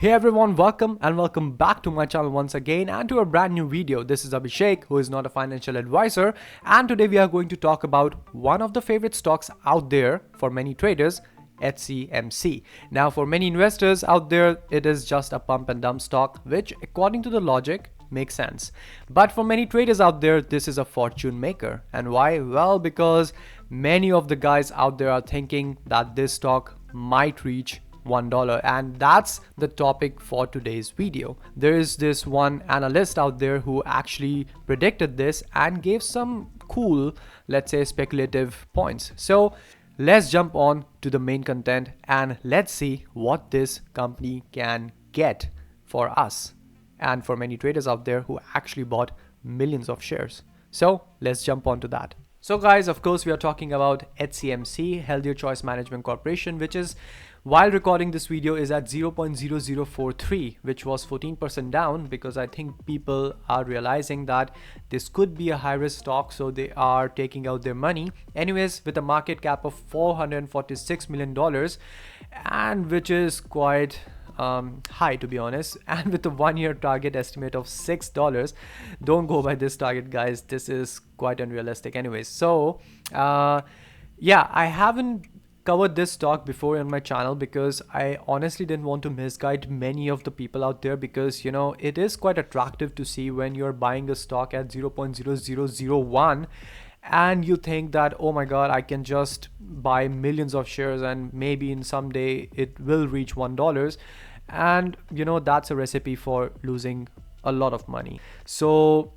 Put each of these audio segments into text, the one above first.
Hey everyone, welcome back to my channel once again and to a brand new video. This is Abhishek, who is not a financial advisor, and today we are going to talk about one of the favorite stocks out there for many traders, HCMC. Now for many investors out there, it is just a pump and dump stock, which according to the logic makes sense. But for many traders out there, this is a fortune maker. And why? Well, because many of the guys out there are thinking that this stock might reach $1, and that's the topic for today's video. There is this one analyst out there who actually predicted this and gave some cool, let's say, speculative points. So let's jump on to the main content and let's see what this company can get for us and for many traders out there who actually bought millions of shares. So let's jump on to that. So guys, of course, we are talking about HCMC, Healthier Choice Management Corporation, which is, while recording this video, is at 0.0043, which was 14% down, because I think people are realizing that this could be a high risk stock, so they are taking out their money. Anyways, with a market cap of $446 million, and which is quite high, to be honest, and with a 1-year target estimate of $6. Don't go by this target, guys. This is quite unrealistic. Anyways, so yeah, I haven't covered this stock before on my channel because I honestly didn't want to misguide many of the people out there, because you know it is quite attractive to see when you're buying a stock at 0.0001 and you think that, oh my god, I can just buy millions of shares and maybe in some day it will reach $1, and you know that's a recipe for losing a lot of money. So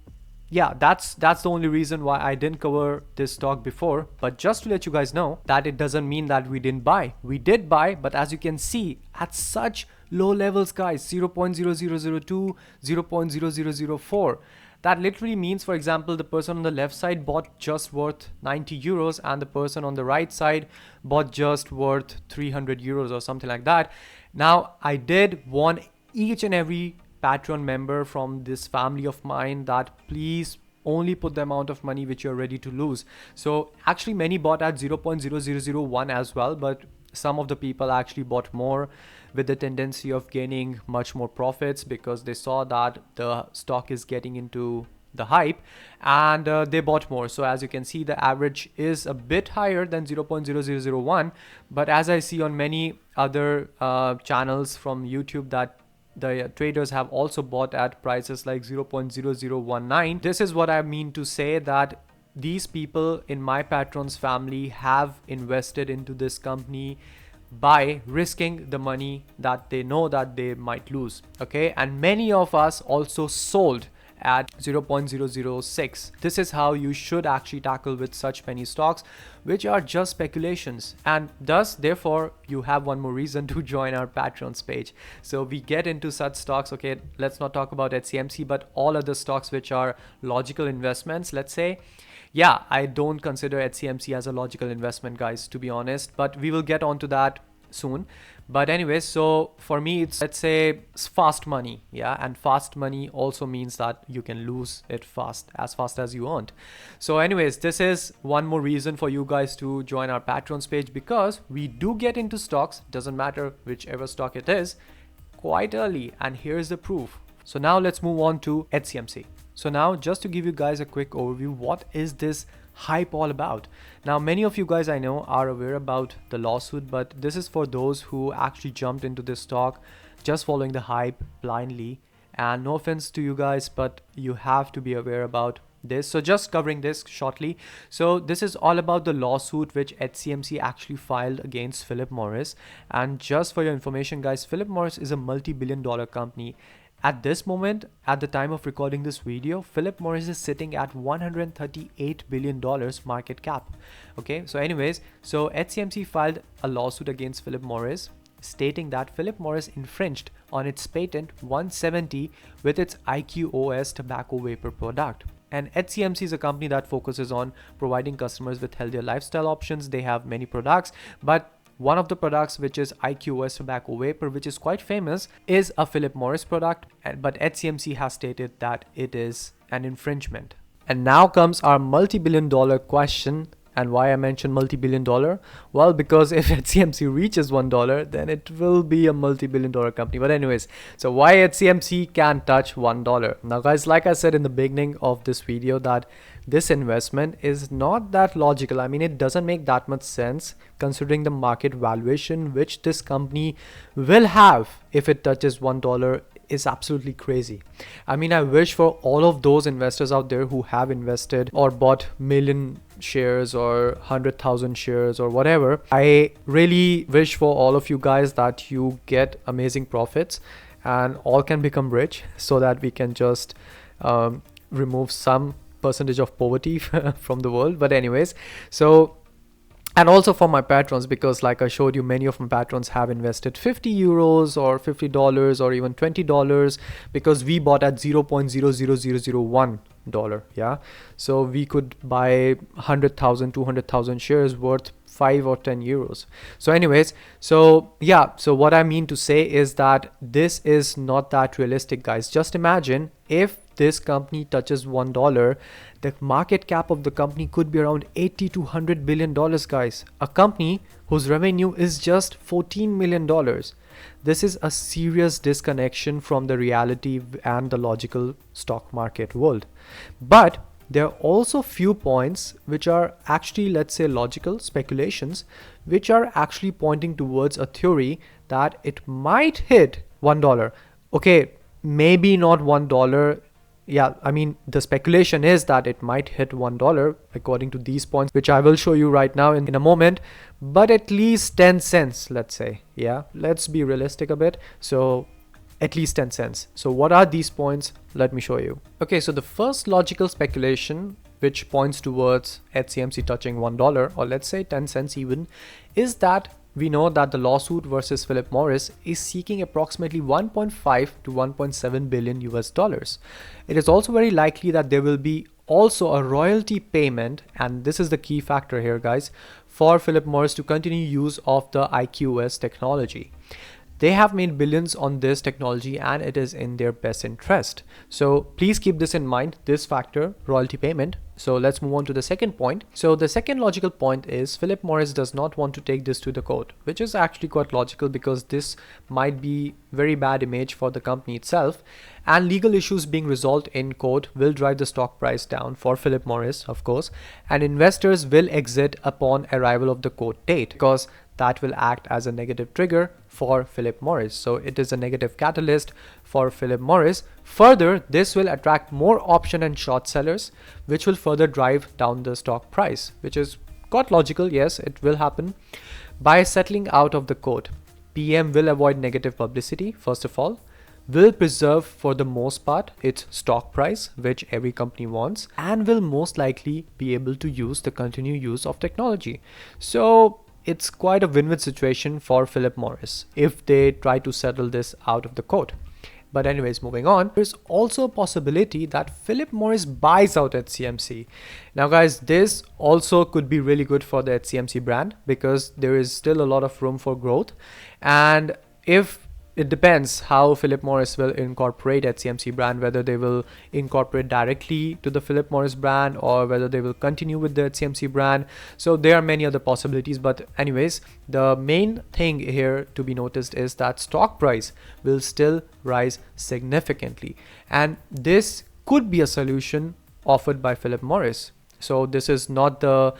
yeah, that's the only reason why I didn't cover this stock before. But just to let you guys know that it doesn't mean that we didn't buy. We did buy, but as you can see, at such low levels, guys, 0.0002, 0.0004. That literally means, for example, the person on the left side bought just worth 90 euros and the person on the right side bought just worth 300 euros or something like that. Now, I did warn each and every Patreon member from this family of mine that please only put the amount of money which you're ready to lose. So actually many bought at 0.0001 as well, but some of the people actually bought more with the tendency of gaining much more profits because they saw that the stock is getting into the hype, and they bought more. So as you can see, the average is a bit higher than 0.0001, but as I see on many other channels from YouTube, that the traders have also bought at prices like 0.0019. This is what I mean to say, that these people in my patrons family have invested into this company by risking the money that they know that they might lose. Okay, and many of us also sold at 0.006. This is how you should actually tackle with such penny stocks, which are just speculations, and thus therefore you have one more reason to join our patrons page. So we get into such stocks. Okay, let's not talk about HCMC, but all other stocks which are logical investments, let's say. Yeah, I don't consider HCMC as a logical investment, guys, to be honest, but we will get on to that soon. But anyways, so for me, it's, let's say, it's fast money. Yeah, and fast money also means that you can lose it fast as you earned. So anyways, this is one more reason for you guys to join our patrons page, because we do get into stocks, doesn't matter whichever stock it is, quite early, and here's the proof. So now let's move on to HCMC. So now, just to give you guys a quick overview, what is this hype all about? Now, many of you guys I know are aware about the lawsuit, but this is for those who actually jumped into this stock just following the hype blindly. And no offense to you guys, but you have to be aware about this. So just covering this shortly. So this is all about the lawsuit which HCMC actually filed against Philip Morris. And just for your information, guys, Philip Morris is a multi-billion-dollar company. At this moment, at the time of recording this video, Philip Morris is sitting at $138 billion market cap. Okay, so anyways, so HCMC filed a lawsuit against Philip Morris, stating that Philip Morris infringed on its patent 170 with its IQOS tobacco vapor product. And HCMC is a company that focuses on providing customers with healthier lifestyle options. They have many products, but one of the products, which is IQOS tobacco vapor, which is quite famous, is a Philip Morris product, but HCMC has stated that it is an infringement. And now comes our multi-billion-dollar question And why I mentioned multi-billion dollar? Well, because if HCMC reaches $1, then it will be a multi-billion dollar company. But anyways, so why HCMC can touch $1? Now guys, like I said in the beginning of this video, that this investment is not that logical. I mean, it doesn't make that much sense considering the market valuation which this company will have if it touches $1 is absolutely crazy. I mean, I wish for all of those investors out there who have invested or bought million shares or 100,000 shares or whatever, I really wish for all of you guys that you get amazing profits and all can become rich, so that we can just remove some percentage of poverty from the world. But anyways, so, and also for my patrons, because like I showed you, many of my patrons have invested 50 euros or $50 or even $20, because we bought at 0.00001 dollar. Yeah, so we could buy 100,000 200,000 shares worth 5 or 10 euros. So anyways, so yeah, so what I mean to say is that this is not that realistic, guys. Just imagine if this company touches $1, the market cap of the company could be around 80 to 100 billion dollars, guys. A company whose revenue is just $14 million. This is a serious disconnection from the reality and the logical stock market world. But there are also few points which are actually, let's say, logical speculations, which are actually pointing towards a theory that it might hit $1. Okay, maybe not $1. Yeah, I mean, the speculation is that it might hit $1 according to these points, which I will show you right now in a moment, but at least 10 cents, let's say. Yeah, let's be realistic a bit. So at least 10 cents. So what are these points? Let me show you. Okay, so the first logical speculation which points towards HCMC touching $1, or let's say 10 cents even, is that we know that the lawsuit versus Philip Morris is seeking approximately 1.5 to 1.7 billion US dollars. It is also very likely that there will be also a royalty payment, and this is the key factor here, guys, for Philip Morris to continue use of the IQOS technology. They have made billions on this technology and it is in their best interest. So please keep this in mind, this factor, royalty payment. So let's move on to the second point. So the second logical point is Philip Morris does not want to take this to the court, which is actually quite logical because this might be very bad image for the company itself, and legal issues being resolved in court will drive the stock price down for Philip Morris, of course, and investors will exit upon arrival of the court date, because that will act as a negative trigger for Philip Morris. So it is a negative catalyst for Philip Morris. Further, this will attract more option and short sellers, which will further drive down the stock price, which is quite logical. Yes, it will happen. By settling out of the court, PM will avoid negative publicity, first of all, will preserve for the most part its stock price, which every company wants, and will most likely be able to use the continued use of technology. So it's quite a win-win situation for Philip Morris if they try to settle this out of the court. But anyways, moving on, there's also a possibility that Philip Morris buys out HCMC. Now guys, this also could be really good for the HCMC brand because there is still a lot of room for growth. And if it depends how Philip Morris will incorporate HCMC brand, whether they will incorporate directly to the Philip Morris brand or whether they will continue with the HCMC brand. So there are many other possibilities, but anyways, the main thing here to be noticed is that stock price will still rise significantly, and this could be a solution offered by Philip Morris. So this is not the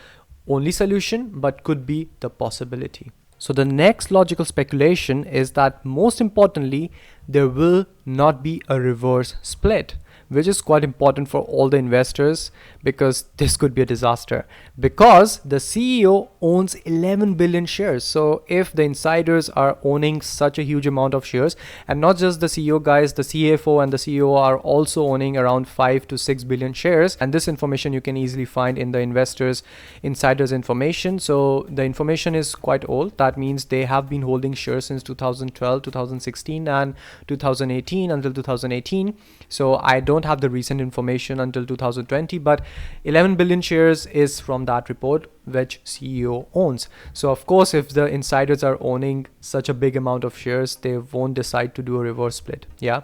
only solution, but could be the possibility. So the next logical speculation is that most importantly, there will not be a reverse split, which is quite important for all the investors because this could be a disaster, because the CEO owns 11 billion shares. So if the insiders are owning such a huge amount of shares, and not just the CEO guys, the CFO and the CEO are also owning around 5 to 6 billion shares, and this information you can easily find in the investors insiders information. So the information is quite old. That means they have been holding shares since 2012, 2016 and 2018 until 2018. So I don't have the recent information until 2020, but 11 billion shares is from that report which CEO owns. So of course, if the insiders are owning such a big amount of shares, they won't decide to do a reverse split. Yeah,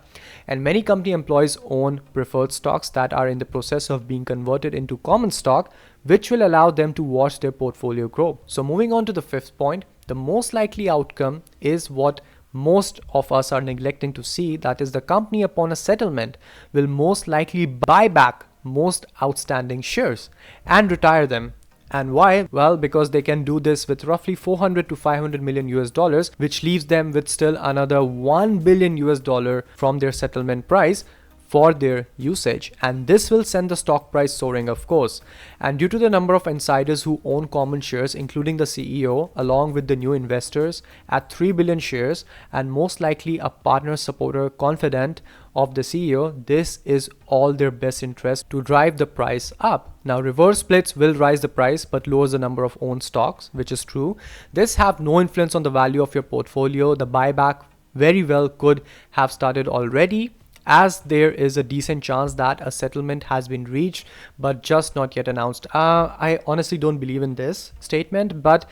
and many company employees own preferred stocks that are in the process of being converted into common stock, which will allow them to watch their portfolio grow. So moving on to the fifth point, the most likely outcome is what most of us are neglecting to see, that is the company upon a settlement will most likely buy back most outstanding shares and retire them. And why? Well, because they can do this with roughly 400 to 500 million US dollars, which leaves them with still another 1 billion US dollar from their settlement price for their usage, and this will send the stock price soaring, of course. And due to the number of insiders who own common shares, including the CEO along with the new investors at 3 billion shares, and most likely a partner, supporter, confidant of the CEO, this is all their best interest to drive the price up. Now, reverse splits will rise the price but lowers the number of owned stocks, which is true. This have no influence on the value of your portfolio. The buyback very well could have started already, as there is a decent chance that a settlement has been reached but just not yet announced. I honestly don't believe in this statement, but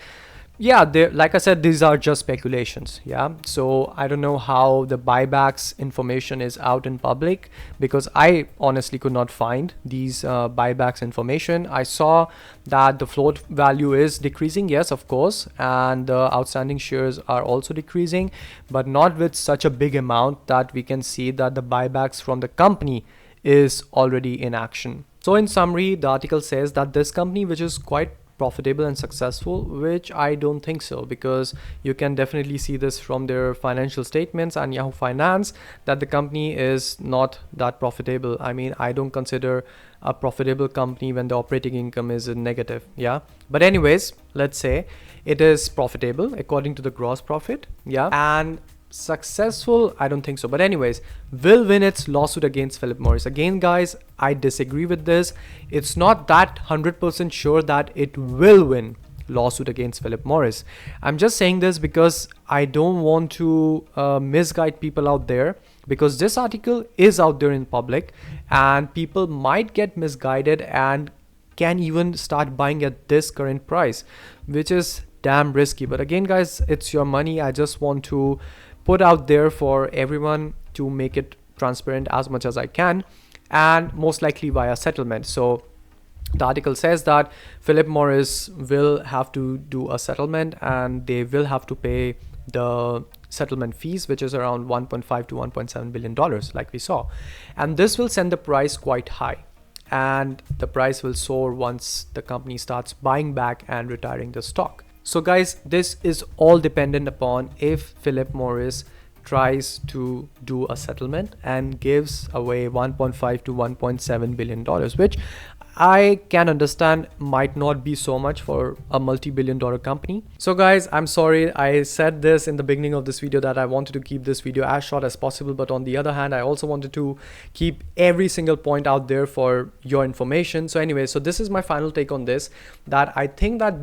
yeah, like I said, these are just speculations. Yeah, so I don't know how the buybacks information is out in public, because I honestly could not find these buybacks information. I saw that the float value is decreasing, yes, of course, and the outstanding shares are also decreasing, but not with such a big amount that we can see that the buybacks from the company is already in action. So in summary, the article says that this company, which is quite profitable and successful, which I don't think so, because you can definitely see this from their financial statements and Yahoo Finance that the company is not that profitable. I mean, I don't consider a profitable company when the operating income is negative. Yeah, but anyways, let's say it is profitable according to the gross profit. Yeah, and successful, I don't think so, but anyways, will win its lawsuit against Philip Morris. Again, guys, I disagree with this. It's not that 100% sure that it will win lawsuit against Philip Morris. I'm just saying this because I don't want to misguide people out there, because this article is out there in public and people might get misguided and can even start buying at this current price, which is damn risky. But again, guys, it's your money. I just want to put out there for everyone to make it transparent as much as I can, and most likely via settlement. So the article says that Philip Morris will have to do a settlement and they will have to pay the settlement fees, which is around 1.5 to 1.7 billion dollars, like we saw, and this will send the price quite high, and the price will soar once the company starts buying back and retiring the stock. So guys, this is all dependent upon if Philip Morris tries to do a settlement and gives away 1.5 to 1.7 billion dollars, which I can understand might not be so much for a multi-billion dollar company. So guys, I'm sorry, I said this in the beginning of this video that I wanted to keep this video as short as possible, but on the other hand, I also wanted to keep every single point out there for your information. So anyway, so this is my final take on this, that I think that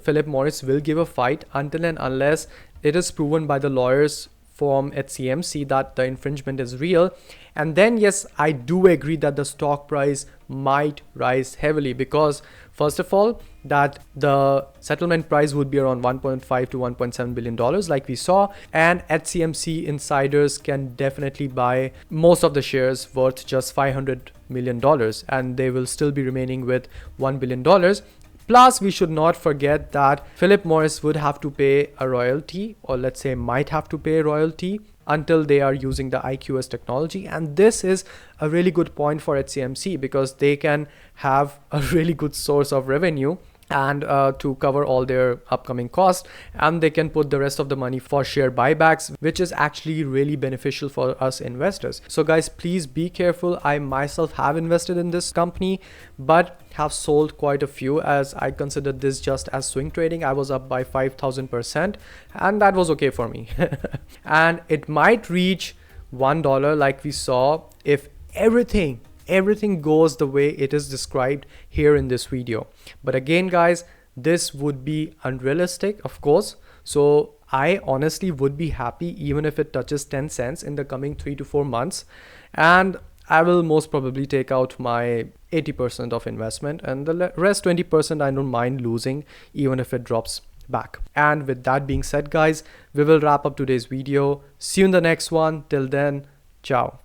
Philip Morris will give a fight until and unless it is proven by the lawyers from HCMC that the infringement is real. And then yes, I do agree that the stock price might rise heavily, because first of all, that the settlement price would be around 1.5 to 1.7 billion dollars, like we saw, and HCMC insiders can definitely buy most of the shares worth just 500 million dollars, and they will still be remaining with 1 billion dollars. Plus, we should not forget that Philip Morris would have to pay a royalty, or let's say might have to pay a royalty, until they are using the IQS technology. And this is a really good point for HCMC, because they can have a really good source of revenue and to cover all their upcoming costs, and they can put the rest of the money for share buybacks, which is actually really beneficial for us investors. So guys, please be careful. I myself have invested in this company, but have sold quite a few, as I considered this just as swing trading. I was up by 5,000%, and that was okay for me. And it might reach $1 like we saw if everything goes the way it is described here in this video. But again, guys, this would be unrealistic, of course. So I honestly would be happy even if it touches 10 cents in the coming 3 to 4 months. And I will most probably take out my 80% of investment, and the rest 20% I don't mind losing even if it drops back. And with that being said, guys, we will wrap up today's video. See you in the next one. Till then, ciao.